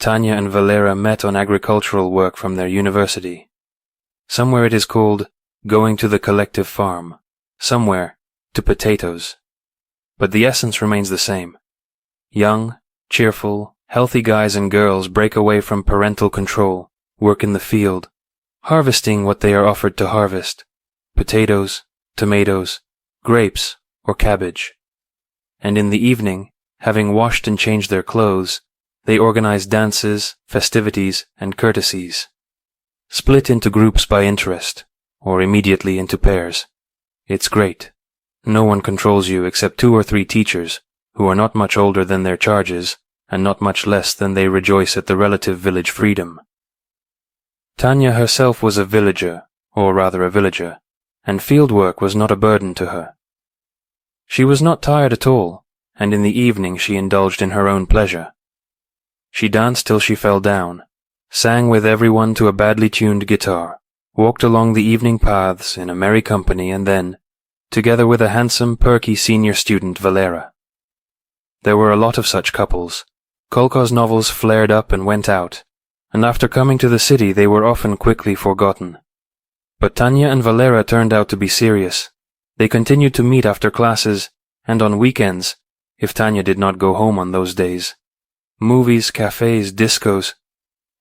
Tanya and Valera met on agricultural work from their university. Somewhere it is called going to the collective farm, somewhere to potatoes. But the essence remains the same. Young, cheerful, healthy guys and girls break away from parental control, work in the field, harvesting what they are offered to harvest: potatoes, tomatoes, grapes, or cabbage. And in the evening, having washed and changed their clothes, they organize dances, festivities, and courtesies. Split into groups by interest, or immediately into pairs. It's great. No one controls you except 2 or 3 teachers, who are not much older than their charges, and not much less than they rejoice at the relative village freedom. Tanya herself was a villager, or rather a villager, and field work was not a burden to her. She was not tired at all, and in the evening she indulged in her own pleasure. She danced till she fell down, sang with everyone to a badly tuned guitar, walked along the evening paths in a merry company, and then, together with a handsome, perky senior student, Valera. There were a lot of such couples. Kolkov's novels flared up and went out, and after coming to the city they were often quickly forgotten. But Tanya and Valera turned out to be serious. They continued to meet after classes, and on weekends, if Tanya did not go home on those days. Movies, cafes, discos.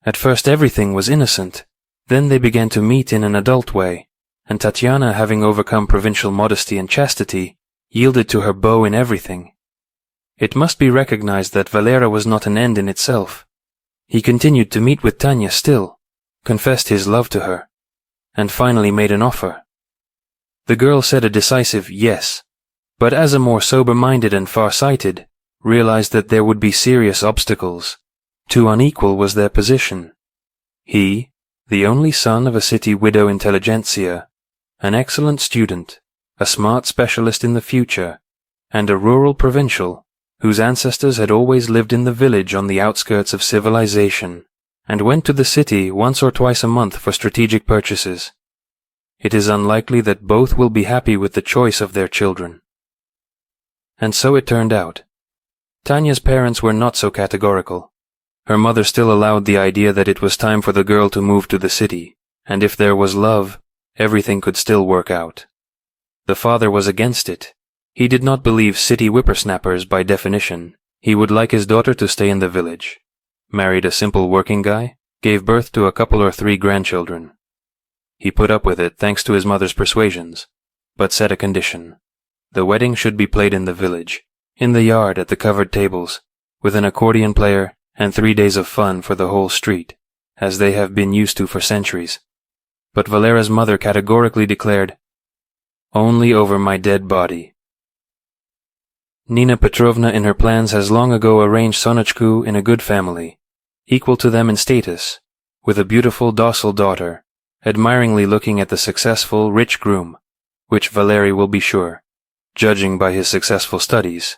At first everything was innocent. Then they began to meet in an adult way, and Tatiana, having overcome provincial modesty and chastity, yielded to her beau in everything. It must be recognized that Valera was not an end in itself. He continued to meet with Tanya still, confessed his love to her, and finally made an offer. The girl said a decisive yes, but as a more sober-minded and far-sighted, realized that there would be serious obstacles. Too unequal was their position. He, the only son of a city widow intelligentsia, an excellent student, a smart specialist in the future, and a rural provincial, whose ancestors had always lived in the village on the outskirts of civilization, and went to the city once or twice a month for strategic purchases. It is unlikely that both will be happy with the choice of their children. And so it turned out. Tanya's parents were not so categorical. Her mother still allowed the idea that it was time for the girl to move to the city, and if there was love, everything could still work out. The father was against it. He did not believe city whippersnappers by definition. He would like his daughter to stay in the village. Married a simple working guy, gave birth to a couple or 3 grandchildren. He put up with it thanks to his mother's persuasions, but set a condition. The wedding should be played in the village, in the yard at the covered tables, with an accordion player and 3 days of fun for the whole street, as they have been used to for centuries. But Valera's mother categorically declared, "Only over my dead body." Nina Petrovna in her plans has long ago arranged Sonechku in a good family, equal to them in status, with a beautiful docile daughter, admiringly looking at the successful, rich groom, which Valery will be sure, judging by his successful studies.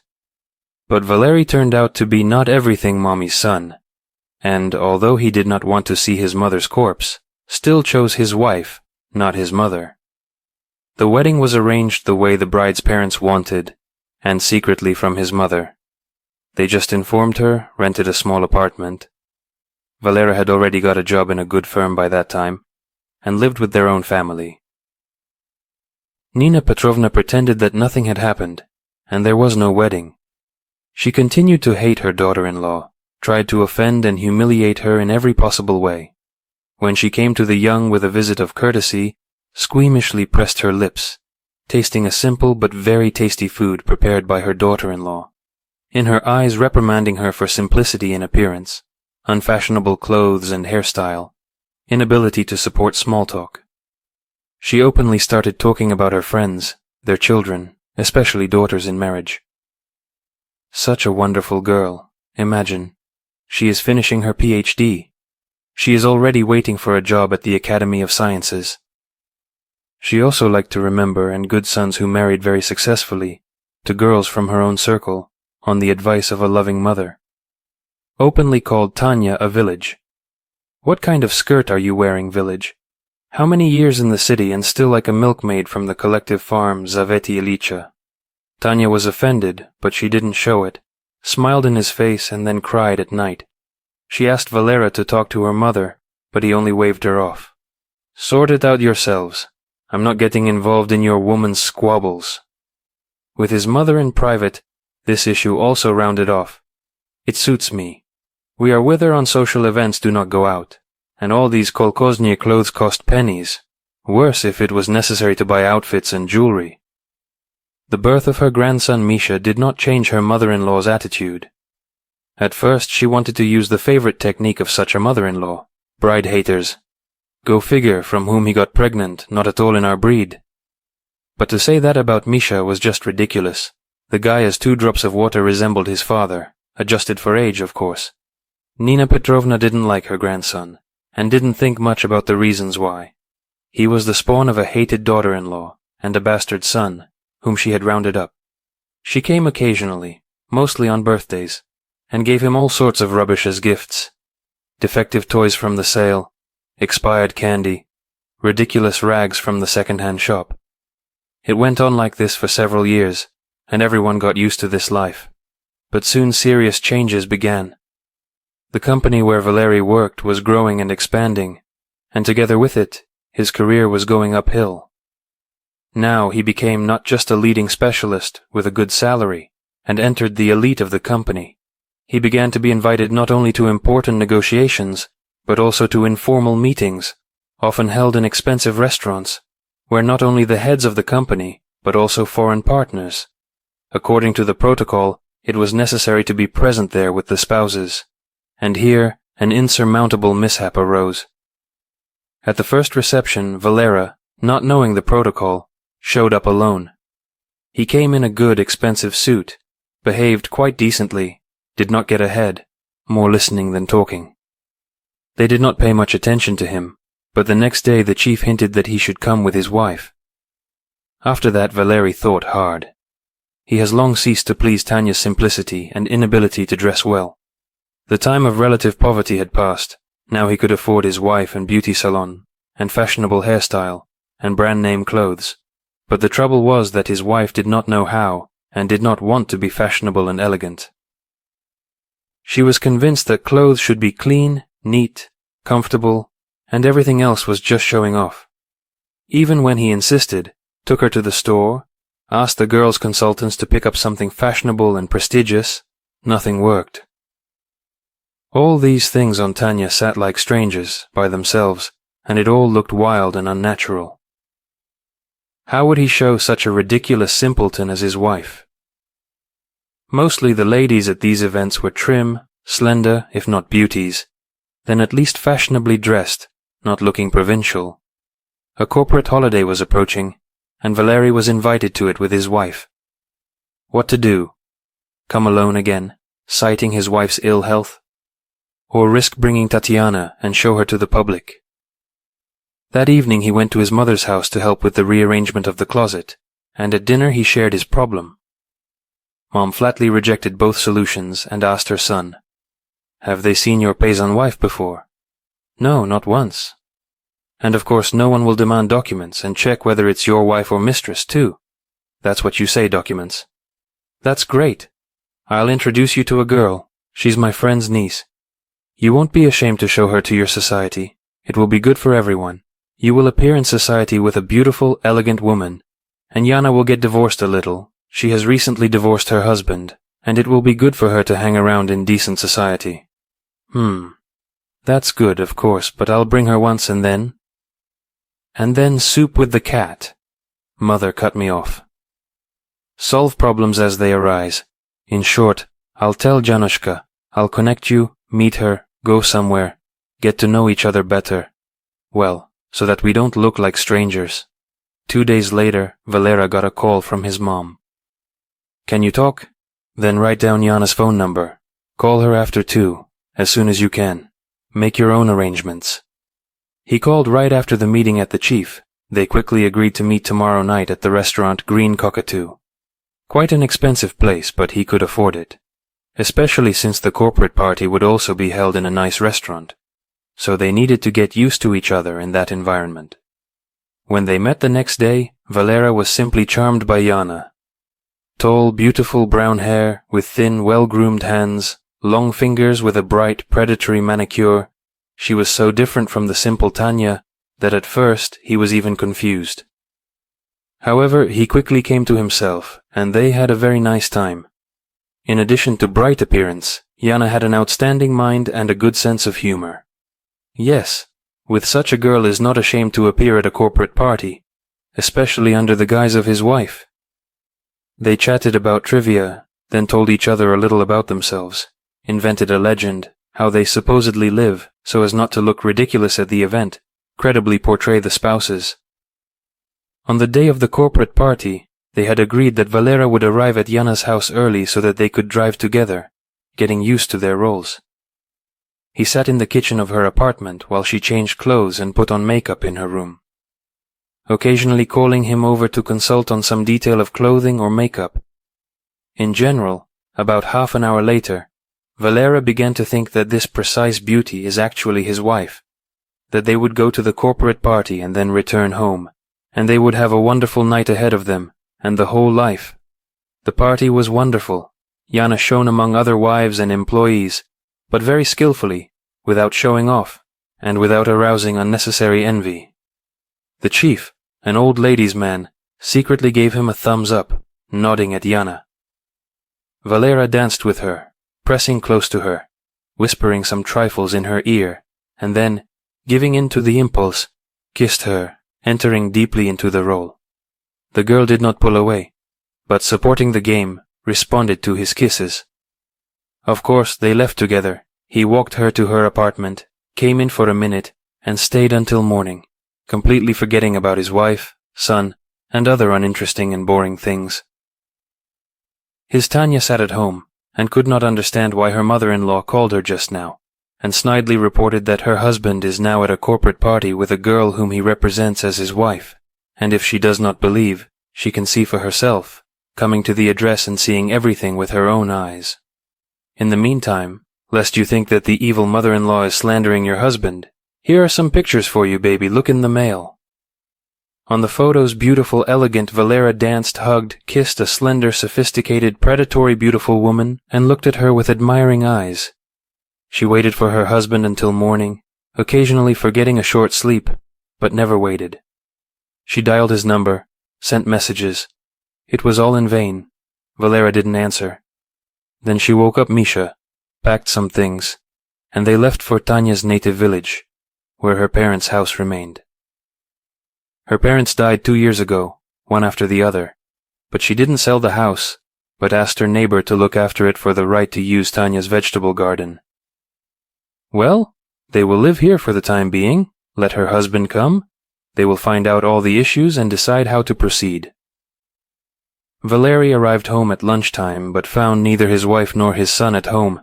But Valery turned out to be not everything Mommy's son, and although he did not want to see his mother's corpse, still chose his wife, not his mother. The wedding was arranged the way the bride's parents wanted, and secretly from his mother. They just informed her, rented a small apartment. Valera had already got a job in a good firm by that time, and lived with their own family. Nina Petrovna pretended that nothing had happened, and there was no wedding. She continued to hate her daughter-in-law, tried to offend and humiliate her in every possible way. When she came to the young with a visit of courtesy, squeamishly pressed her lips, tasting a simple but very tasty food prepared by her daughter-in-law, in her eyes reprimanding her for simplicity in appearance, unfashionable clothes and hairstyle, inability to support small talk. She openly started talking about her friends, their children, especially daughters in marriage. Such a wonderful girl, imagine. She is finishing her PhD. She is already waiting for a job at the Academy of Sciences. She also liked to remember and good sons who married very successfully, to girls from her own circle, on the advice of a loving mother. Openly called Tanya a village. What kind of skirt are you wearing, village? How many years in the city and still like a milkmaid from the collective farm Zaveti Ilicha? Tanya was offended, but she didn't show it, smiled in his face and then cried at night. She asked Valera to talk to her mother, but he only waved her off. "Sort it out yourselves. I'm not getting involved in your woman's squabbles." With his mother in private, this issue also rounded off. "It suits me. We are with her on social events, do not go out. And all these kolkhoznye clothes cost pennies. Worse if it was necessary to buy outfits and jewelry." The birth of her grandson Misha did not change her mother-in-law's attitude. At first she wanted to use the favorite technique of such a mother-in-law, bride haters. Go figure, from whom he got pregnant, not at all in our breed. But to say that about Misha was just ridiculous. The guy as 2 drops of water resembled his father, adjusted for age, of course. Nina Petrovna didn't like her grandson, and didn't think much about the reasons why. He was the spawn of a hated daughter-in-law, and a bastard son, whom she had rounded up. She came occasionally, mostly on birthdays, and gave him all sorts of rubbish as gifts. Defective toys from the sale, expired candy, ridiculous rags from the second-hand shop. It went on like this for several years, and everyone got used to this life. But soon serious changes began. The company where Valery worked was growing and expanding, and together with it, his career was going uphill. Now he became not just a leading specialist with a good salary, and entered the elite of the company. He began to be invited not only to important negotiations, but also to informal meetings, often held in expensive restaurants, where not only the heads of the company, but also foreign partners. According to the protocol, it was necessary to be present there with the spouses, and here an insurmountable mishap arose. At the first reception, Valera, not knowing the protocol, showed up alone. He came in a good, expensive suit, behaved quite decently, did not get ahead, more listening than talking. They did not pay much attention to him, but the next day the chief hinted that he should come with his wife. After that Valery thought hard. He has long ceased to please Tanya's simplicity and inability to dress well. The time of relative poverty had passed. Now he could afford his wife and beauty salon, and fashionable hairstyle, and brand-name clothes. But the trouble was that his wife did not know how, and did not want to be fashionable and elegant. She was convinced that clothes should be clean, neat, comfortable, and everything else was just showing off. Even when he insisted, took her to the store, asked the girls' consultants to pick up something fashionable and prestigious, nothing worked. All these things on Tanya sat like strangers, by themselves, and it all looked wild and unnatural. How would he show such a ridiculous simpleton as his wife? Mostly the ladies at these events were trim, slender, if not beauties, then at least fashionably dressed, not looking provincial. A corporate holiday was approaching, and Valery was invited to it with his wife. What to do? Come alone again, citing his wife's ill health? Or risk bringing Tatiana and show her to the public? That evening he went to his mother's house to help with the rearrangement of the closet, and at dinner he shared his problem. Mom flatly rejected both solutions and asked her son, "Have they seen your paysan wife before?" "No, not once." "And of course no one will demand documents and check whether it's your wife or mistress too. That's what you say, documents." "That's great. I'll introduce you to a girl. She's my friend's niece. You won't be ashamed to show her to your society. It will be good for everyone. You will appear in society with a beautiful, elegant woman, and Yana will get divorced a little. She has recently divorced her husband, and it will be good for her to hang around in decent society." That's good, of course, but I'll bring her once and then? And then soup with the cat. Mother cut me off. Solve problems as they arise. In short, I'll tell Janushka, I'll connect you, meet her, go somewhere, get to know each other better. Well, so that we don't look like strangers. 2 days later, Valera got a call from his mom. "Can you talk? Then write down Yana's phone number. Call her after 2, as soon as you can. Make your own arrangements." He called right after the meeting at the chief. They quickly agreed to meet tomorrow night at the restaurant Green Cockatoo. Quite an expensive place, but he could afford it. Especially since the corporate party would also be held in a nice restaurant. So they needed to get used to each other in that environment. When they met the next day, Valera was simply charmed by Yana. Tall, beautiful brown hair, with thin, well-groomed hands, long fingers with a bright, predatory manicure, she was so different from the simple Tanya that at first he was even confused. However, he quickly came to himself, and they had a very nice time. In addition to bright appearance, Jana had an outstanding mind and a good sense of humor. Yes, with such a girl is not ashamed to appear at a corporate party, especially under the guise of his wife. They chatted about trivia, then told each other a little about themselves, invented a legend, how they supposedly live so as not to look ridiculous at the event, credibly portray the spouses. On the day of the corporate party, they had agreed that Valera would arrive at Jana's house early so that they could drive together, getting used to their roles. He sat in the kitchen of her apartment while she changed clothes and put on makeup in her room, occasionally calling him over to consult on some detail of clothing or makeup. In general, about half an hour later, Valera began to think that this precise beauty is actually his wife, that they would go to the corporate party and then return home, and they would have a wonderful night ahead of them, and the whole life. The party was wonderful, Jana shone among other wives and employees, but very skillfully, without showing off, and without arousing unnecessary envy. The chief, an old ladies' man, secretly gave him a thumbs up, nodding at Jana. Valera danced with her, pressing close to her, whispering some trifles in her ear, and then, giving in to the impulse, kissed her, entering deeply into the role. The girl did not pull away, but supporting the game, responded to his kisses. Of course, they left together. He walked her to her apartment, came in for a minute, and stayed until morning, completely forgetting about his wife, son, and other uninteresting and boring things. His Tanya sat at home, and could not understand why her mother-in-law called her just now, and snidely reported that her husband is now at a corporate party with a girl whom he represents as his wife, and if she does not believe, she can see for herself, coming to the address and seeing everything with her own eyes. In the meantime, lest you think that the evil mother-in-law is slandering your husband, here are some pictures for you, baby, look in the mail. On the photos, beautiful, elegant Valera danced, hugged, kissed a slender, sophisticated, predatory, beautiful woman, and looked at her with admiring eyes. She waited for her husband until morning, occasionally forgetting a short sleep, but never waited. She dialed his number, sent messages. It was all in vain. Valera didn't answer. Then she woke up Misha, packed some things, and they left for Tanya's native village, where her parents' house remained. Her parents died 2 years ago, one after the other, but she didn't sell the house, but asked her neighbor to look after it for the right to use Tanya's vegetable garden. Well, they will live here for the time being, let her husband come, they will find out all the issues and decide how to proceed. Valery arrived home at lunchtime, but found neither his wife nor his son at home.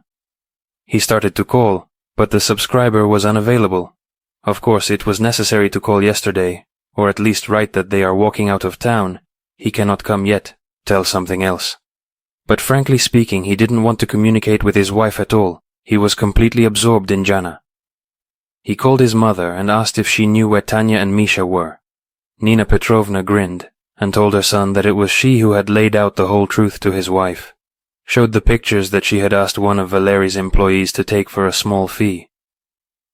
He started to call, but the subscriber was unavailable. Of course, it was necessary to call yesterday, or at least write that they are walking out of town. He cannot come yet, tell something else. But frankly speaking, he didn't want to communicate with his wife at all. He was completely absorbed in Jana. He called his mother and asked if she knew where Tanya and Misha were. Nina Petrovna grinned and told her son that it was she who had laid out the whole truth to his wife, showed the pictures that she had asked one of Valery's employees to take for a small fee.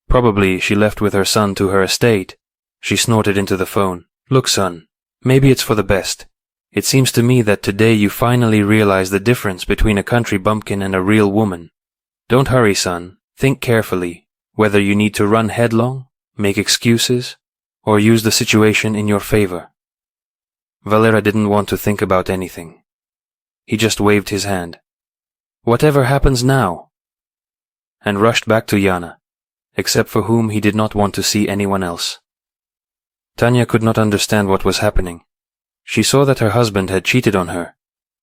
Probably she left with her son to her estate. She snorted into the phone. Look, son, maybe it's for the best. It seems to me that today you finally realize the difference between a country bumpkin and a real woman. Don't hurry, son. Think carefully, whether you need to run headlong, make excuses, or use the situation in your favor. Valera didn't want to think about anything. He just waved his hand. Whatever happens now? And rushed back to Jana, except for whom he did not want to see anyone else. Tanya could not understand what was happening. She saw that her husband had cheated on her,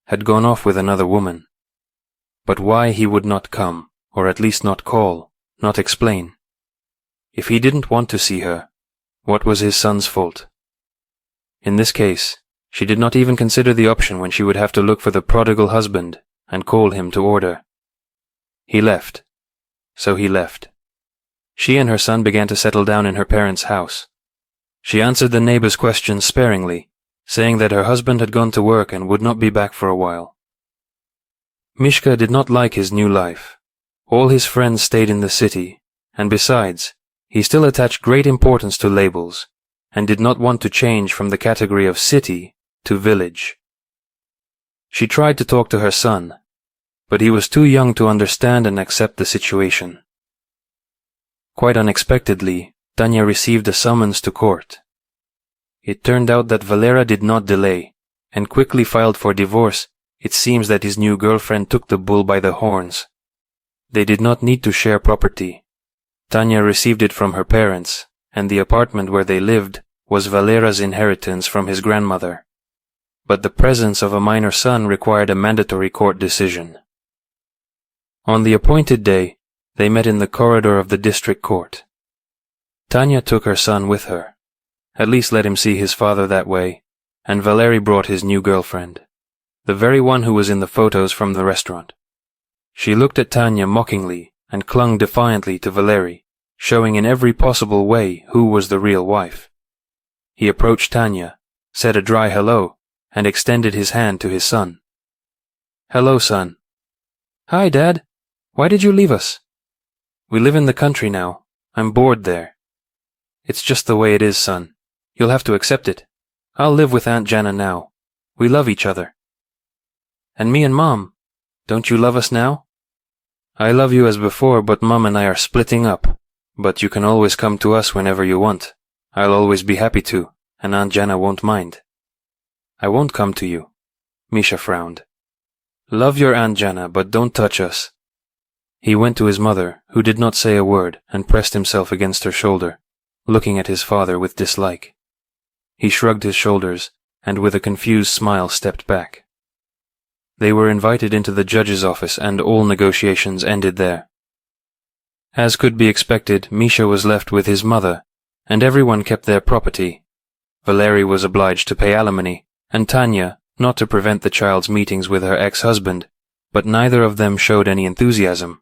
had gone off with another woman. But why he would not come, or at least not call, not explain? If he didn't want to see her, what was his son's fault? In this case, she did not even consider the option when she would have to look for the prodigal husband and call him to order. He left. So he left. She and her son began to settle down in her parents' house. She answered the neighbor's questions sparingly, saying that her husband had gone to work and would not be back for a while. Mishka did not like his new life. All his friends stayed in the city, and besides, he still attached great importance to labels, and did not want to change from the category of city to village. She tried to talk to her son, but he was too young to understand and accept the situation. Quite unexpectedly, Tanya received a summons to court. It turned out that Valera did not delay, and quickly filed for divorce. It seems that his new girlfriend took the bull by the horns. They did not need to share property. Tanya received it from her parents, and the apartment where they lived was Valera's inheritance from his grandmother. But the presence of a minor son required a mandatory court decision. On the appointed day, they met in the corridor of the district court. Tanya took her son with her. At least let him see his father that way, and Valeri brought his new girlfriend, the very one who was in the photos from the restaurant. She looked at Tanya mockingly and clung defiantly to Valeri, showing in every possible way who was the real wife. He approached Tanya, said a dry hello, and extended his hand to his son. "Hello, son." "Hi, Dad. Why did you leave us?" "We live in the country now. I'm bored there." "It's just the way it is, son. You'll have to accept it. I'll live with Aunt Jana now. We love each other." "And me and Mom. Don't you love us now?" "I love you as before, but Mom and I are splitting up. But you can always come to us whenever you want. I'll always be happy to, and Aunt Jana won't mind." "I won't come to you." Misha frowned. "Love your Aunt Jana, but don't touch us." He went to his mother, who did not say a word, and pressed himself against her shoulder, looking at his father with dislike. He shrugged his shoulders, and with a confused smile stepped back. They were invited into the judge's office, and all negotiations ended there. As could be expected, Misha was left with his mother, and everyone kept their property. Valeri was obliged to pay alimony, and Tanya, not to prevent the child's meetings with her ex-husband, but neither of them showed any enthusiasm.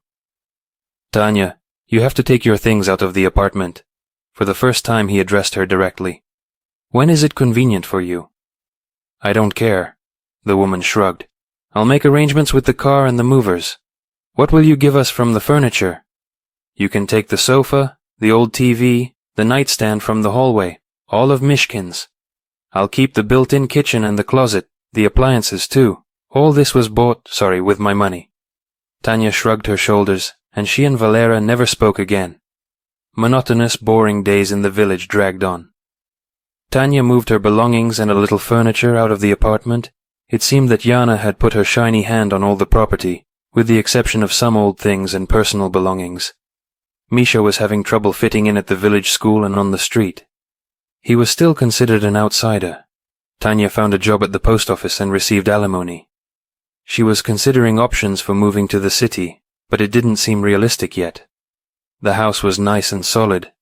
"Tanya, you have to take your things out of the apartment." For the first time he addressed her directly. "When is it convenient for you?" "I don't care." The woman shrugged. "I'll make arrangements with the car and the movers. What will you give us from the furniture?" "You can take the sofa, the old TV, the nightstand from the hallway, all of Mishkin's. I'll keep the built-in kitchen and the closet, the appliances too. All this was bought, with my money." Tanya shrugged her shoulders, and she and Valera never spoke again. Monotonous, boring days in the village dragged on. Tanya moved her belongings and a little furniture out of the apartment. It seemed that Jana had put her shiny hand on all the property, with the exception of some old things and personal belongings. Misha was having trouble fitting in at the village school and on the street. He was still considered an outsider. Tanya found a job at the post office and received alimony. She was considering options for moving to the city, but it didn't seem realistic yet. The house was nice and solid,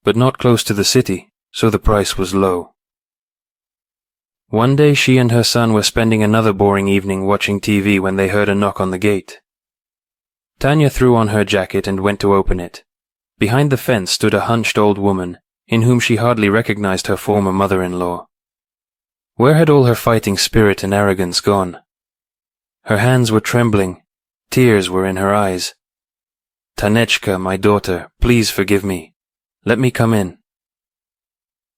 but not close to the city, so the price was low. One day she and her son were spending another boring evening watching TV when they heard a knock on the gate. Tanya threw on her jacket and went to open it. Behind the fence stood a hunched old woman, in whom she hardly recognized her former mother-in-law. Where had all her fighting spirit and arrogance gone? Her hands were trembling, tears were in her eyes. "Tanechka, my daughter, please forgive me. Let me come in."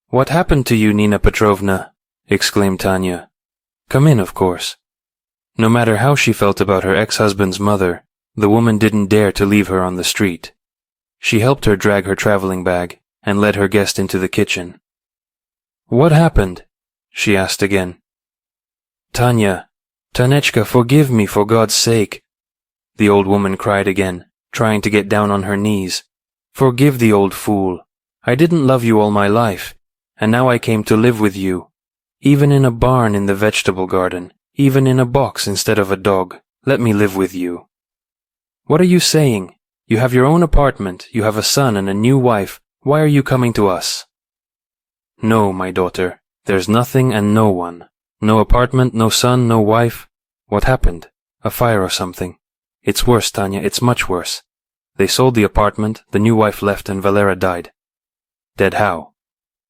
"What happened to you, Nina Petrovna?" exclaimed Tanya. "Come in, of course." No matter how she felt about her ex-husband's mother, the woman didn't dare to leave her on the street. She helped her drag her traveling bag and led her guest into the kitchen. "What happened?" she asked again. "Tanya, Tanechka, forgive me for God's sake," the old woman cried again, trying to get down on her knees. "Forgive the old fool. I didn't love you all my life, and now I came to live with you. Even in a barn in the vegetable garden, even in a box instead of a dog, let me live with you." "What are you saying? You have your own apartment, you have a son and a new wife. Why are you coming to us?" "No, my daughter, there's nothing and no one. No apartment, no son, no wife. What happened? A fire or something? It's worse, Tanya, it's much worse. They sold the apartment, the new wife left, and Valera died." "Dead how?"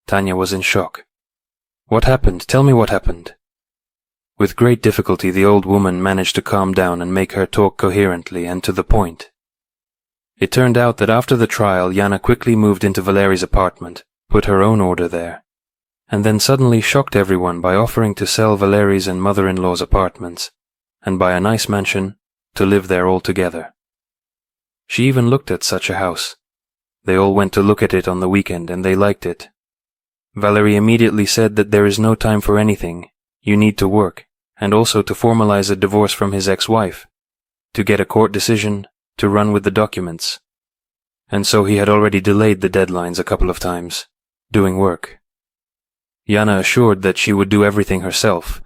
Tanya was in shock. "What happened? Tell me what happened." With great difficulty the old woman managed to calm down and make her talk coherently and to the point. It turned out that after the trial, Yana quickly moved into Valeri's apartment, put her own order there, and then suddenly shocked everyone by offering to sell Valeri's and mother-in-law's apartments, and buy a nice mansion to live there all together. She even looked at such a house. They all went to look at it on the weekend and they liked it. Valerie immediately said that there is no time for anything, you need to work, and also to formalize a divorce from his ex-wife, to get a court decision, to run with the documents. And so he had already delayed the deadlines a couple of times, doing work. Yana assured that she would do everything herself,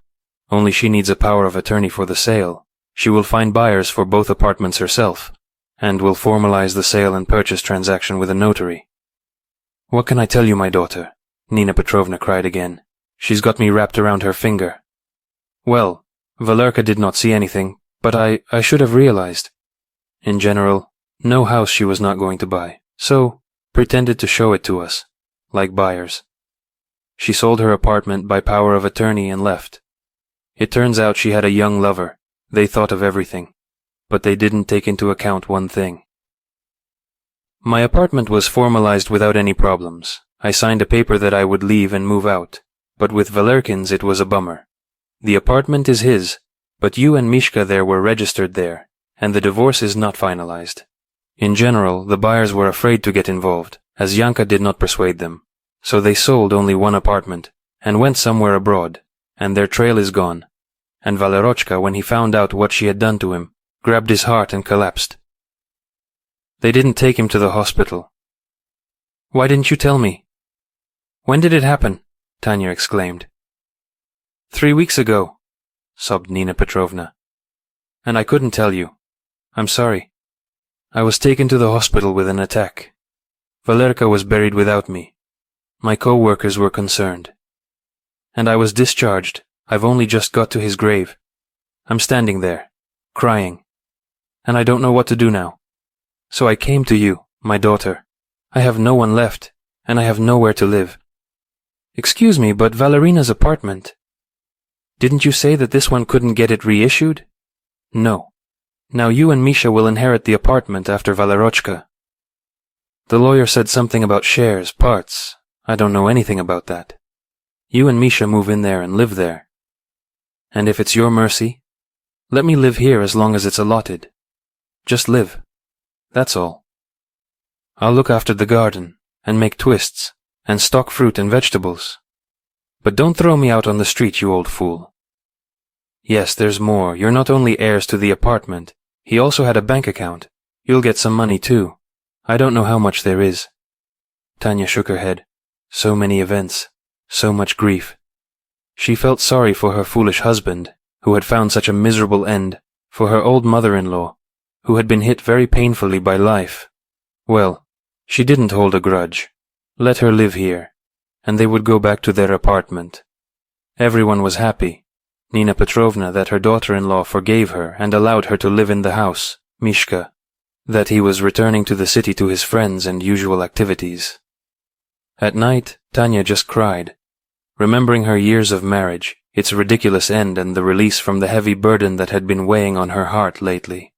only she needs a power of attorney for the sale. She will find buyers for both apartments herself, and will formalize the sale and purchase transaction with a notary. What can I tell you, my daughter? Nina Petrovna cried again. She's got me wrapped around her finger. Well, Valerka did not see anything, but I should have realized. In general, no house she was not going to buy, so pretended to show it to us, like buyers. She sold her apartment by power of attorney and left. It turns out she had a young lover. They thought of everything, but they didn't take into account one thing. My apartment was formalized without any problems. I signed a paper that I would leave and move out, but with Valerkin's it was a bummer. The apartment is his, but you and Mishka there were registered there, and the divorce is not finalized. In general, the buyers were afraid to get involved, as Yanka did not persuade them. So they sold only one apartment, and went somewhere abroad, and their trail is gone. And Valerochka, when he found out what she had done to him, grabbed his heart and collapsed. They didn't take him to the hospital. Why didn't you tell me? When did it happen? Tanya exclaimed. 3 weeks ago, sobbed Nina Petrovna. And I couldn't tell you. I'm sorry. I was taken to the hospital with an attack. Valerka was buried without me. My co-workers were concerned. And I was discharged. I've only just got to his grave. I'm standing there, crying. And I don't know what to do now. So I came to you, my daughter. I have no one left, and I have nowhere to live. Excuse me, but Valerina's apartment. Didn't you say that this one couldn't get it reissued? No. Now you and Misha will inherit the apartment after Valerochka. The lawyer said something about shares, parts. I don't know anything about that. You and Misha move in there and live there. And if it's your mercy, let me live here as long as it's allotted. Just live. That's all. I'll look after the garden, and make twists, and stock fruit and vegetables. But don't throw me out on the street, you old fool. Yes, there's more. You're not only heirs to the apartment, he also had a bank account. You'll get some money too. I don't know how much there is. Tanya shook her head. So many events, so much grief. She felt sorry for her foolish husband, who had found such a miserable end, for her old mother-in-law, who had been hit very painfully by life. Well, she didn't hold a grudge. Let her live here, and they would go back to their apartment. Everyone was happy. Nina Petrovna that her daughter-in-law forgave her and allowed her to live in the house, Mishka, that he was returning to the city to his friends and usual activities. At night, Tanya just cried, remembering her years of marriage, its ridiculous end and the release from the heavy burden that had been weighing on her heart lately.